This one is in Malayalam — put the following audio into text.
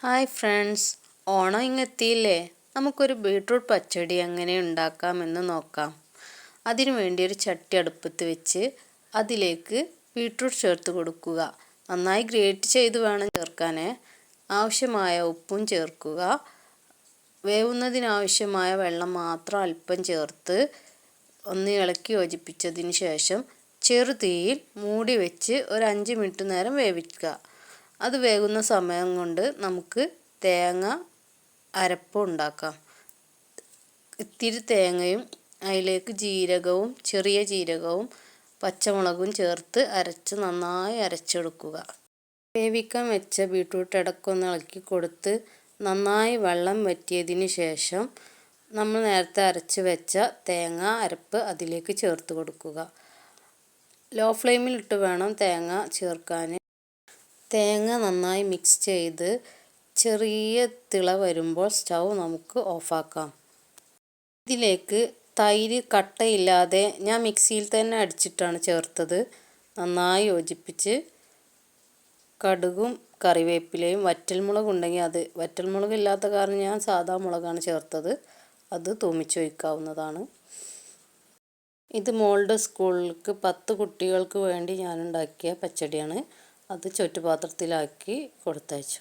Hi friends, Onam ഇങ്ങെത്തിയില്ലേ? നമുക്കൊരു ബീട്രൂട്ട് പച്ചടി എങ്ങനെ ഉണ്ടാക്കാമെന്ന് നോക്കാം. അതിനു വേണ്ടി ഒരു ചട്ടി അടുപ്പത്ത് വെച്ച് അതിലേക്ക് ബീട്രൂട്ട് ചേർത്ത് കൊടുക്കുക. നന്നായി ഗ്രേറ്റ് ചെയ്ത് വേണം ചേർക്കാൻ. ആവശ്യമായ ഉപ്പും ചേർക്കുക. വേവുന്നതിനാവശ്യമായ വെള്ളം മാത്രം അല്പം ചേർത്ത് ഒന്ന് ഇളക്കി യോജിപ്പിച്ചതിന് ശേഷം ചെറുതീയിൽ മൂടി വെച്ച് ഒരു 5 മിനിറ്റ് നേരം വേവിക്കുക. അത് വേകുന്ന സമയം കൊണ്ട് നമുക്ക് തേങ്ങ അരപ്പ് ഉണ്ടാക്കാം. ഇത്തിരി തേങ്ങയും അതിലേക്ക് ജീരകവും ചെറിയ ജീരകവും പച്ചമുളകും ചേർത്ത് അരച്ച് നന്നായി അരച്ചെടുക്കുക. വേവിക്കാൻ വെച്ച ബീട്രൂട്ട് ഇടയ്ക്കൊന്ന് ഇളക്കി കൊടുത്ത് നന്നായി വെള്ളം വറ്റിയതിന് ശേഷം നമ്മൾ നേരത്തെ അരച്ച് വെച്ച തേങ്ങ അരപ്പ് അതിലേക്ക് ചേർത്ത് കൊടുക്കുക. ലോ ഫ്ലെയിമിലിട്ട് വേണം തേങ്ങ ചേർക്കാൻ. തേങ്ങ നന്നായി മിക്സ് ചെയ്ത് ചെറിയ തിള വരുമ്പോൾ സ്റ്റൗ നമുക്ക് ഓഫാക്കാം. ഇതിലേക്ക് തൈര് കട്ടയില്ലാതെ ഞാൻ മിക്സിയിൽ തന്നെ അടിച്ചിട്ടാണ് ചേർത്തത്. നന്നായി യോജിപ്പിച്ച് കടുകും കറിവേപ്പിലയും വറ്റൽമുളക് ഉണ്ടെങ്കിൽ അത്, വറ്റൽമുളക് ഇല്ലാത്ത കാരണം ഞാൻ സാദാ മുളകാണ് ചേർത്തത്, അത് തൂമിച്ചൊഴിക്കാവുന്നതാണ്. ഇത് മോളുടെ സ്കൂളിലേക്ക് 10 കുട്ടികൾക്ക് വേണ്ടി ഞാൻ ഉണ്ടാക്കിയ പച്ചടിയാണ്. അത് ചുറ്റുപാത്രത്തിലാക്കി കൊടുത്തയച്ചു.